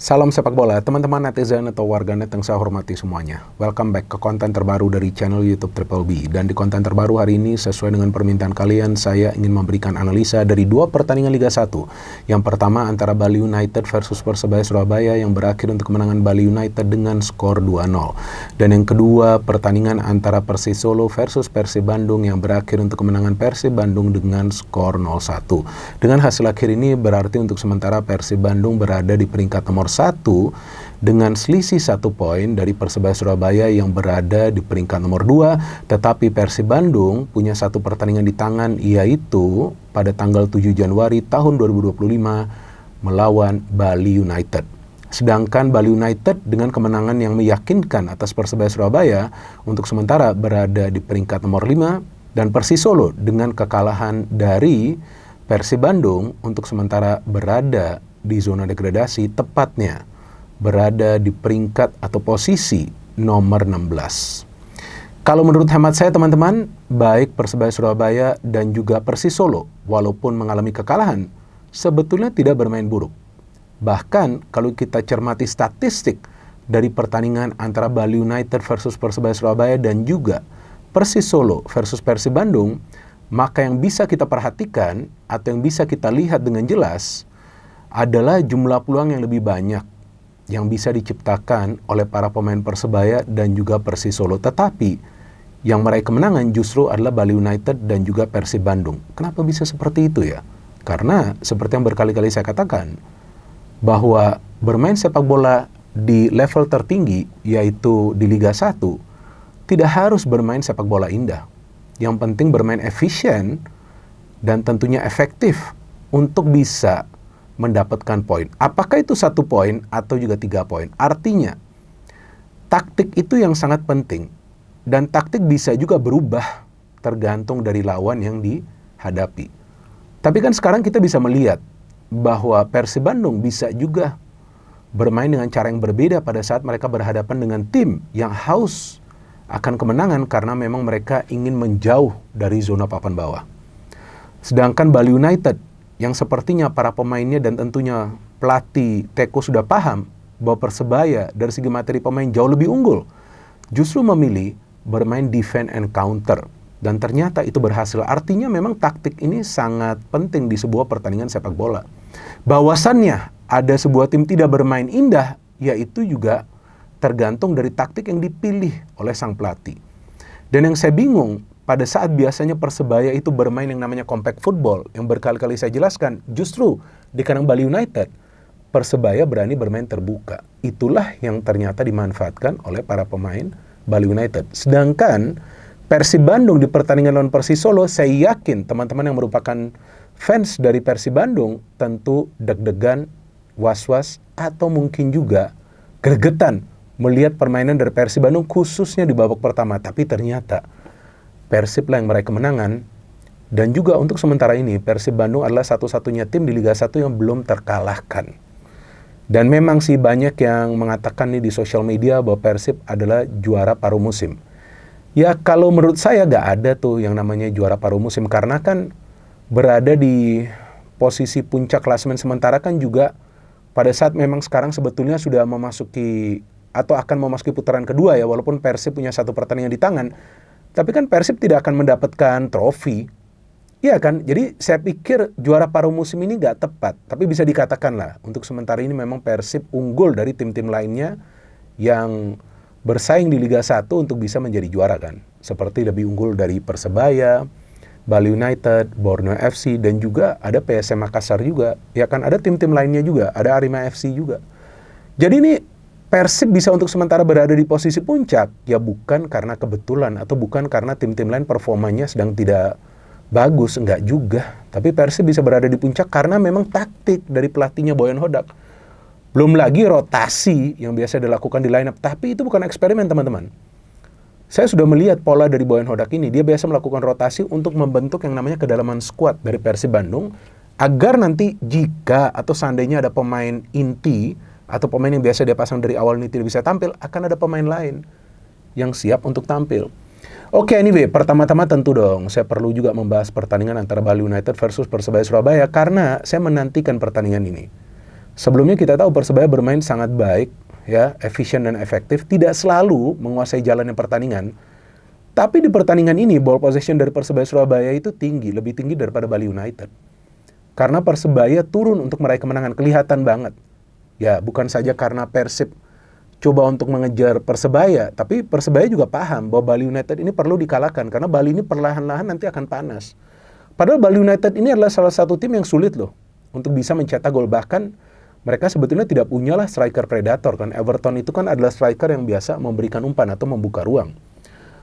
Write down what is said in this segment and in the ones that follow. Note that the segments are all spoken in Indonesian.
Salam sepak bola, teman-teman netizen atau warganet yang saya hormati semuanya. Welcome back ke konten terbaru dari channel YouTube Triple B. Dan di konten terbaru hari ini, sesuai dengan permintaan kalian, saya ingin memberikan analisa dari dua pertandingan Liga 1. Yang pertama antara Bali United versus Persebaya Surabaya yang berakhir untuk kemenangan Bali United dengan skor 2-0. Dan yang kedua, pertandingan antara Persis Solo versus Persib Bandung yang berakhir untuk kemenangan Persib Bandung dengan skor 0-1. Dengan hasil akhir ini berarti untuk sementara Persib Bandung berada di peringkat nomor 1 dengan selisih 1 poin dari Persebaya Surabaya yang berada di peringkat nomor 2, tetapi Persib Bandung punya satu pertandingan di tangan, yaitu pada tanggal 7 Januari tahun 2025 melawan Bali United. Sedangkan Bali United dengan kemenangan yang meyakinkan atas Persebaya Surabaya untuk sementara berada di peringkat nomor 5, dan Persis Solo dengan kekalahan dari Persib Bandung untuk sementara berada di zona degradasi, tepatnya berada di peringkat atau posisi nomor 16. Kalau menurut hemat saya teman-teman, baik Persebaya Surabaya dan juga Persis Solo walaupun mengalami kekalahan, sebetulnya tidak bermain buruk. Bahkan kalau kita cermati statistik dari pertandingan antara Bali United versus Persebaya Surabaya dan juga Persis Solo versus Persib Bandung, maka yang bisa kita perhatikan atau yang bisa kita lihat dengan jelas adalah jumlah peluang yang lebih banyak yang bisa diciptakan oleh para pemain Persebaya dan juga Persis Solo. Tetapi yang meraih kemenangan justru adalah Bali United dan juga Persib Bandung. Kenapa bisa seperti itu ya? Karena seperti yang berkali-kali saya katakan, bahwa bermain sepak bola di level tertinggi, yaitu di Liga 1, tidak harus bermain sepak bola indah. Yang penting bermain efisien dan tentunya efektif untuk bisa mendapatkan poin. Apakah itu 1 poin atau juga 3 poin? Artinya, taktik itu yang sangat penting. Dan taktik bisa juga berubah tergantung dari lawan yang dihadapi. Tapi kan sekarang kita bisa melihat bahwa Persib Bandung bisa juga bermain dengan cara yang berbeda pada saat mereka berhadapan dengan tim yang haus akan kemenangan karena memang mereka ingin menjauh dari zona papan bawah. Sedangkan Bali United yang sepertinya para pemainnya dan tentunya pelatih Teko sudah paham bahwa Persebaya dari segi materi pemain jauh lebih unggul, justru memilih bermain defend and counter. Dan ternyata itu berhasil. Artinya memang taktik ini sangat penting di sebuah pertandingan sepak bola. Bahwasannya ada sebuah tim tidak bermain indah, yaitu juga tergantung dari taktik yang dipilih oleh sang pelatih. Dan yang saya bingung, pada saat biasanya Persebaya itu bermain yang namanya compact football, yang berkali-kali saya jelaskan, justru di kandang Bali United, Persebaya berani bermain terbuka. Itulah yang ternyata dimanfaatkan oleh para pemain Bali United. Sedangkan Persib Bandung di pertandingan lawan Persis Solo, saya yakin teman-teman yang merupakan fans dari Persib Bandung tentu deg-degan, was-was, atau mungkin juga gregetan melihat permainan dari Persib Bandung khususnya di babak pertama. Tapi ternyata Persib lah yang meraih kemenangan, dan juga untuk sementara ini Persib Bandung adalah satu-satunya tim di Liga 1 yang belum terkalahkan. Dan memang sih banyak yang mengatakan nih di sosial media bahwa Persib adalah juara paruh musim. Ya kalau menurut saya gak ada tuh yang namanya juara paruh musim, karena kan berada di posisi puncak klasemen sementara kan juga pada saat memang sekarang sebetulnya sudah memasuki atau akan memasuki putaran kedua ya, walaupun Persib punya satu pertandingan di tangan. Tapi kan Persib tidak akan mendapatkan trofi. Iya kan? Jadi saya pikir juara paruh musim ini gak tepat. Tapi bisa dikatakan lah, untuk sementara ini memang Persib unggul dari tim-tim lainnya yang bersaing di Liga 1 untuk bisa menjadi juara kan. Seperti lebih unggul dari Persebaya, Bali United, Borneo FC, dan juga ada PSM Makassar juga. Ya kan, ada tim-tim lainnya juga, ada Arema FC juga. Jadi ini Persib bisa untuk sementara berada di posisi puncak, ya bukan karena kebetulan atau bukan karena tim-tim lain performanya sedang tidak bagus, enggak juga. Tapi Persib bisa berada di puncak karena memang taktik dari pelatihnya Boyan Hodak. Belum lagi rotasi yang biasa dilakukan di lineup, tapi itu bukan eksperimen teman-teman. Saya sudah melihat pola dari Boyan Hodak ini, dia biasa melakukan rotasi untuk membentuk yang namanya kedalaman squad dari Persib Bandung, agar nanti jika atau seandainya ada pemain inti, atau pemain yang biasa dia pasang dari awal ini tidak bisa tampil, akan ada pemain lain yang siap untuk tampil. Oke, anyway, pertama-tama tentu dong, saya perlu juga membahas pertandingan antara Bali United versus Persebaya Surabaya, karena saya menantikan pertandingan ini. Sebelumnya kita tahu Persebaya bermain sangat baik, ya, efisien dan efektif, tidak selalu menguasai jalannya pertandingan. Tapi di pertandingan ini ball possession dari Persebaya Surabaya itu tinggi, lebih tinggi daripada Bali United. Karena Persebaya turun untuk meraih kemenangan, kelihatan banget. Ya, bukan saja karena Persib coba untuk mengejar Persebaya, tapi Persebaya juga paham bahwa Bali United ini perlu dikalahkan karena Bali ini perlahan-lahan nanti akan panas. Padahal Bali United ini adalah salah satu tim yang sulit loh untuk bisa mencetak gol. Bahkan mereka sebetulnya tidak punyalah striker predator kan. Everton itu kan adalah striker yang biasa memberikan umpan atau membuka ruang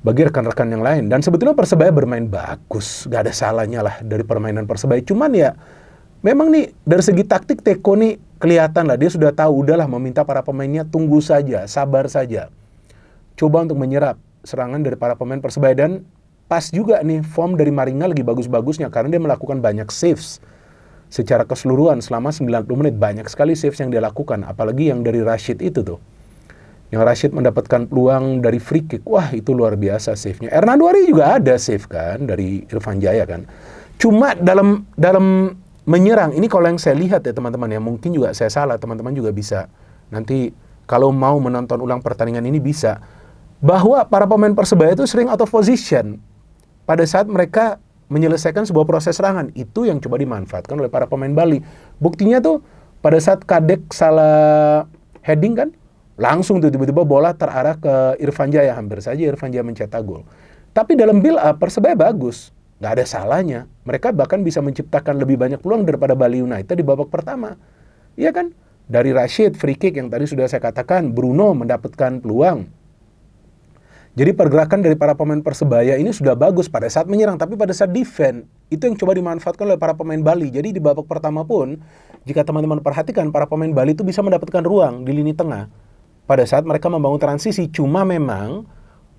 bagi rekan-rekan yang lain. Dan sebetulnya Persebaya bermain bagus, gak ada salahnya lah dari permainan Persebaya. Cuman ya, memang nih dari segi taktik Teko nih kelihatan lah, dia sudah tahu, udahlah meminta para pemainnya tunggu saja, sabar saja. Coba untuk menyerap serangan dari para pemain Persebaya. Dan pas juga nih form dari Maringa lagi bagus-bagusnya karena dia melakukan banyak saves. Secara keseluruhan selama 90 menit banyak sekali saves yang dia lakukan. Apalagi yang dari Rashid itu tuh. Yang Rashid mendapatkan peluang dari free kick. Wah, itu luar biasa save-nya. Hernando Ari juga ada save kan dari Irfan Jaya kan. Cuma dalam menyerang, ini kalau yang saya lihat ya teman-teman ya, mungkin juga saya salah, teman-teman juga bisa. Nanti kalau mau menonton ulang pertandingan ini bisa. Bahwa para pemain Persebaya itu sering out of position pada saat mereka menyelesaikan sebuah proses serangan. Itu yang coba dimanfaatkan oleh para pemain Bali. Buktinya tuh pada saat Kadek salah heading kan, langsung tuh tiba-tiba bola terarah ke Irfan Jaya. Hampir saja Irfan Jaya mencetak gol. Tapi dalam build up Persebaya bagus. Nggak ada salahnya. Mereka bahkan bisa menciptakan lebih banyak peluang daripada Bali United di babak pertama. Iya kan? Dari Rashid, free kick yang tadi sudah saya katakan, Bruno mendapatkan peluang. Jadi pergerakan dari para pemain Persebaya ini sudah bagus pada saat menyerang, tapi pada saat defend, itu yang coba dimanfaatkan oleh para pemain Bali. Jadi di babak pertama pun, jika teman-teman perhatikan, para pemain Bali itu bisa mendapatkan ruang di lini tengah pada saat mereka membangun transisi. Cuma memang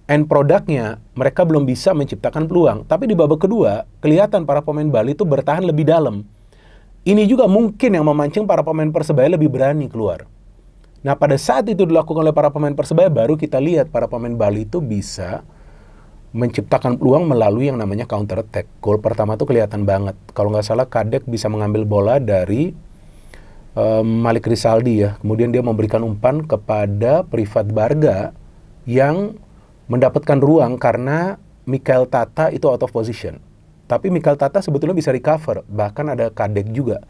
end produknya mereka belum bisa menciptakan peluang. Tapi di babak kedua, kelihatan para pemain Bali itu bertahan lebih dalam. Ini juga mungkin yang memancing para pemain Persebaya lebih berani keluar. Nah, pada saat itu dilakukan oleh para pemain Persebaya, baru kita lihat para pemain Bali itu bisa menciptakan peluang melalui yang namanya counter attack. Gol pertama tuh kelihatan banget. Kalau nggak salah, Kadek bisa mengambil bola dari Malik Rizaldi ya. Kemudian dia memberikan umpan kepada Privat Barga yang mendapatkan ruang karena Michael Tata itu out of position. Tapi Michael Tata sebetulnya bisa recover. Bahkan ada Kadek juga.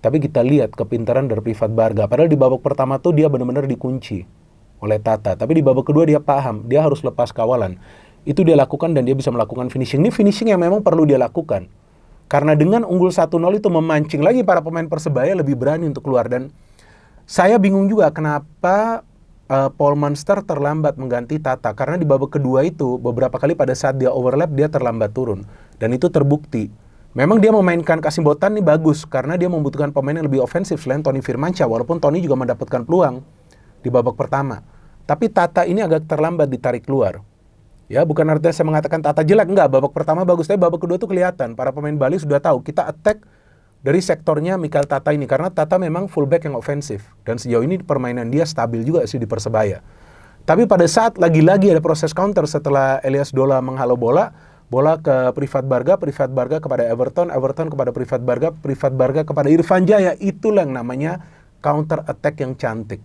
Tapi kita lihat kepintaran dari Privat Barga. Padahal di babak pertama tuh dia benar-benar dikunci oleh Tata. Tapi di babak kedua dia paham, dia harus lepas kawalan. Itu dia lakukan dan dia bisa melakukan finishing. Ini finishing yang memang perlu dia lakukan. Karena dengan unggul 1-0 itu memancing lagi para pemain Persebaya lebih berani untuk keluar. Dan saya bingung juga kenapa Paul Munster terlambat mengganti Tata. Karena di babak kedua itu beberapa kali pada saat dia overlap dia terlambat turun. Dan itu terbukti. Memang dia memainkan Kasim Botan ini bagus karena dia membutuhkan pemain yang lebih ofensif selain Tony Firmansyah, walaupun Tony juga mendapatkan peluang di babak pertama. Tapi Tata ini agak terlambat ditarik keluar. Ya, bukan artinya saya mengatakan Tata jelek, enggak, babak pertama bagus, tapi babak kedua itu kelihatan para pemain Bali sudah tahu kita attack dari sektornya Michael Tata ini karena Tata memang fullback yang ofensif dan sejauh ini permainan dia stabil juga sih di Persebaya. Tapi pada saat lagi-lagi ada proses counter setelah Elias Dola menghalau bola ke Privat Barga kepada Everton kepada Privat Barga kepada Irfan Jaya. Itulah yang namanya counter attack yang cantik.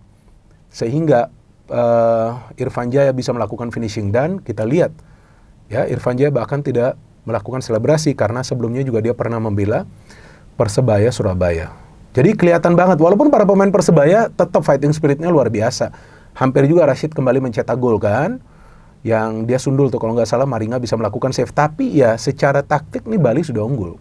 Sehingga Irfan Jaya bisa melakukan finishing dan kita lihat ya Irfan Jaya bahkan tidak melakukan selebrasi karena sebelumnya juga dia pernah membela Persebaya Surabaya. Jadi kelihatan banget walaupun para pemain Persebaya tetap fighting spiritnya luar biasa. Hampir juga Rashid kembali mencetak gol kan. Yang dia sundul tuh kalau nggak salah Maringa bisa melakukan save. Tapi ya secara taktik nih Bali sudah unggul.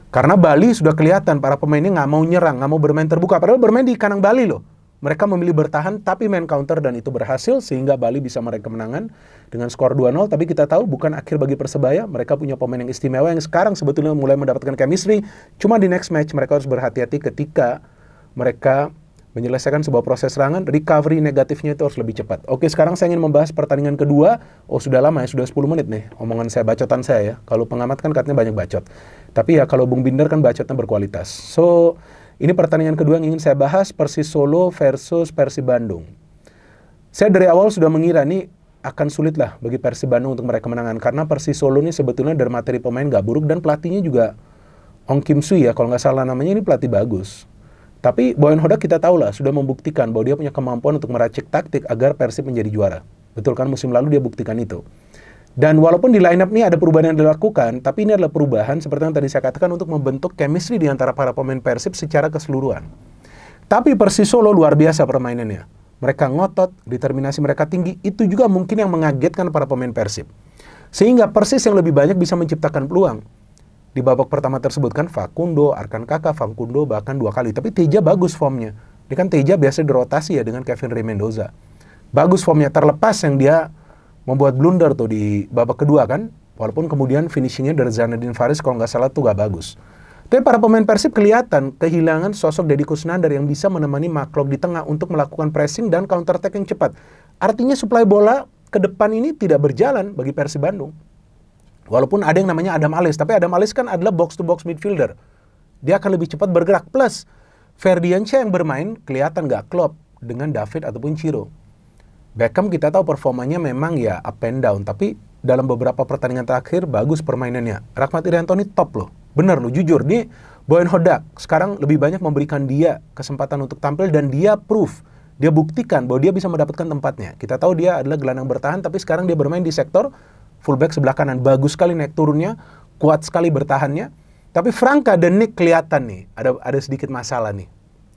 Karena Bali sudah kelihatan para pemainnya nggak mau nyerang, nggak mau bermain terbuka. Padahal bermain di kandang Bali loh. Mereka memilih bertahan tapi main counter dan itu berhasil sehingga Bali bisa meraih kemenangan dengan skor 2-0. Tapi kita tahu bukan akhir bagi Persebaya. Mereka punya pemain yang istimewa yang sekarang sebetulnya mulai mendapatkan chemistry. Cuma di next match mereka harus berhati-hati ketika mereka menyelesaikan sebuah proses serangan, recovery negatifnya itu harus lebih cepat. Oke, sekarang saya ingin membahas pertandingan kedua. Oh, sudah lama ya, sudah 10 menit nih omongan saya, bacotan saya ya. Kalau pengamat kan katanya banyak bacot. Tapi ya kalau Bung Binder kan bacotnya berkualitas. So, ini pertandingan kedua yang ingin saya bahas, Persis Solo versus Persib Bandung. Saya dari awal sudah mengira nih akan sulit lah bagi Persib Bandung untuk meraih kemenangan. Karena Persis Solo ini sebetulnya dari materi pemain gak buruk dan pelatihnya juga Ong Kim Sui ya, kalau nggak salah namanya, ini pelatih bagus. Tapi Boyan Hodak kita tahu lah, sudah membuktikan bahwa dia punya kemampuan untuk meracik taktik agar Persib menjadi juara. Betul kan, musim lalu dia buktikan itu. Dan walaupun di line up ini ada perubahan yang dilakukan, tapi ini adalah perubahan seperti yang tadi saya katakan untuk membentuk chemistry di antara para pemain Persib secara keseluruhan. Tapi Persis Solo luar biasa permainannya. Mereka ngotot, determinasi mereka tinggi, itu juga mungkin yang mengagetkan para pemain Persib. Sehingga Persis yang lebih banyak bisa menciptakan peluang. Di babak pertama tersebut kan Facundo, Arkan Kakak, Facundo bahkan 2 kali. Tapi Teja bagus formnya. Ini kan Teja biasa dirotasi ya dengan Kevin Rey Mendoza. Bagus formnya, terlepas yang dia membuat blunder tuh di babak kedua kan. Walaupun kemudian finishingnya dari Zainuddin Faris kalau nggak salah tuh nggak bagus. Tapi para pemain Persib kelihatan kehilangan sosok Deddy Kusnandar yang bisa menemani Maklok di tengah untuk melakukan pressing dan counter attack yang cepat. Artinya suplai bola ke depan ini tidak berjalan bagi Persib Bandung. Walaupun ada yang namanya Adam Ales, tapi Adam Ales kan adalah box-to-box midfielder. Dia akan lebih cepat bergerak. Plus, Ferdiansyah yang bermain kelihatan gak klop dengan David ataupun Ciro. Beckham kita tahu performanya memang ya up and down, tapi dalam beberapa pertandingan terakhir bagus permainannya. Rahmat Irianto ini top loh. Bener loh, jujur. Dia Boyan Hodak sekarang lebih banyak memberikan dia kesempatan untuk tampil dan dia proof. Dia buktikan bahwa dia bisa mendapatkan tempatnya. Kita tahu dia adalah gelandang bertahan, tapi sekarang dia bermain di sektor fullback sebelah kanan. Bagus sekali naik turunnya, kuat sekali bertahannya. Tapi Franka dan Nick kelihatan nih, ada sedikit masalah nih.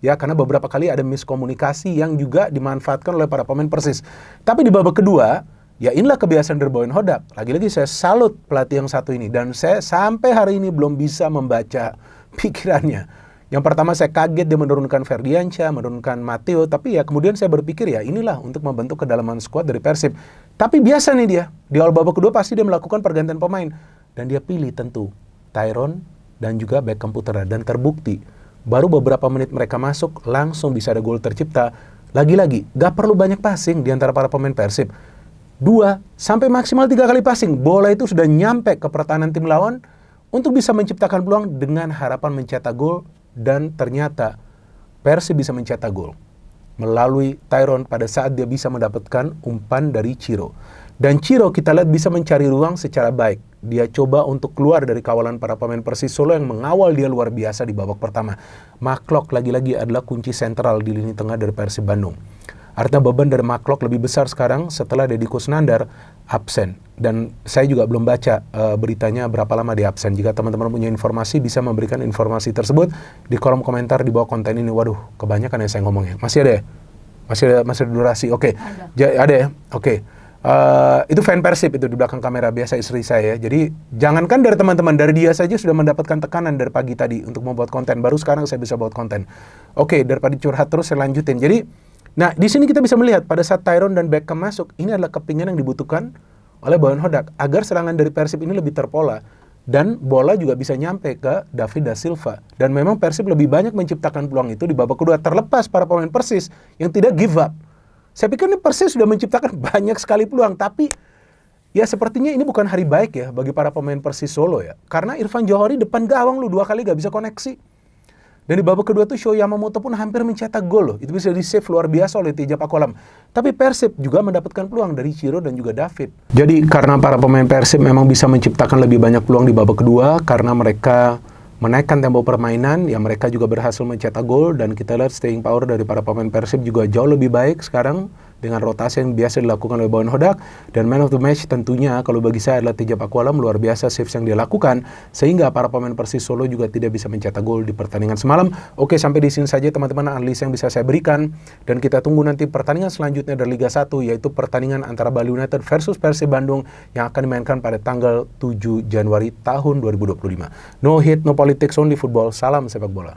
Ya, karena beberapa kali ada miskomunikasi yang juga dimanfaatkan oleh para pemain Persis. Tapi di babak kedua, ya inilah kebiasaan dari Boyan Hodak. Lagi-lagi saya salut pelatih yang satu ini. Dan saya sampai hari ini belum bisa membaca pikirannya. Yang pertama saya kaget dia menurunkan Ferdiansyah, menurunkan Matteo. Tapi ya kemudian saya berpikir ya inilah untuk membentuk kedalaman skuad dari Persib. Tapi biasa nih dia. Di awal babak kedua pasti dia melakukan pergantian pemain. Dan dia pilih tentu Tyron dan juga Beckham Putra. Dan terbukti. Baru beberapa menit mereka masuk, langsung bisa ada gol tercipta. Lagi-lagi, gak perlu banyak passing di antara para pemain Persib. 2 sampai maksimal 3 kali passing. Bola itu sudah nyampe ke pertahanan tim lawan untuk bisa menciptakan peluang dengan harapan mencetak gol. Dan ternyata Persib bisa mencetak gol melalui Tyron pada saat dia bisa mendapatkan umpan dari Ciro. Dan Ciro kita lihat bisa mencari ruang secara baik. Dia coba untuk keluar dari kawalan para pemain Persis Solo yang mengawal dia luar biasa di babak pertama. Maklok lagi-lagi adalah kunci sentral di lini tengah dari Persib Bandung. Artinya beban dari Maklok lebih besar sekarang setelah Deddy Kusnandar absen. Dan saya juga belum baca beritanya berapa lama dia absen. Jika teman-teman punya informasi, bisa memberikan informasi tersebut di kolom komentar di bawah konten ini. Waduh, kebanyakan ya saya ngomongnya. Masih ada ya? Masih ada durasi? Oke. Ada ya? Oke. Itu fan Persib itu di belakang kamera, biasa istri saya. Jadi jangankan dari teman-teman, dari dia saja sudah mendapatkan tekanan dari pagi tadi untuk membuat konten. Baru sekarang saya bisa buat konten. Oke, daripada curhat terus saya lanjutin. Jadi, nah di sini kita bisa melihat pada saat Tyron dan Beckham masuk, ini adalah kepingan yang dibutuhkan oleh Boyan Hodak agar serangan dari Persib ini lebih terpola dan bola juga bisa nyampe ke David da Silva. Dan memang Persib lebih banyak menciptakan peluang itu di babak kedua, terlepas para pemain Persis yang tidak give up. Saya pikir ini Persis sudah menciptakan banyak sekali peluang, tapi ya sepertinya ini bukan hari baik ya bagi para pemain Persis Solo ya. Karena Irfan Johori depan gawang lu 2 kali gak bisa koneksi. Dan di babak kedua tuh Sho Yamamoto pun hampir mencetak gol loh. Itu bisa di-save luar biasa oleh Teja Pakualam. Tapi Persib juga mendapatkan peluang dari Ciro dan juga David. Jadi karena para pemain Persib memang bisa menciptakan lebih banyak peluang di babak kedua, karena mereka menaikkan tempo permainan, ya mereka juga berhasil mencetak gol. Dan kita lihat staying power dari para pemain Persib juga jauh lebih baik sekarang dengan rotasi yang biasa dilakukan oleh Boyan Hodak. Dan man of the match tentunya kalau bagi saya adalah Teja Pakualam. Luar biasa saves yang dia lakukan sehingga para pemain Persis Solo juga tidak bisa mencetak gol di pertandingan semalam. Oke, sampai di sini saja teman-teman analisa yang bisa saya berikan, dan kita tunggu nanti pertandingan selanjutnya dari Liga 1, yaitu pertandingan antara Bali United versus Persib Bandung yang akan dimainkan pada tanggal 7 Januari tahun 2025. No hit, no politics, only football. Salam sepak bola.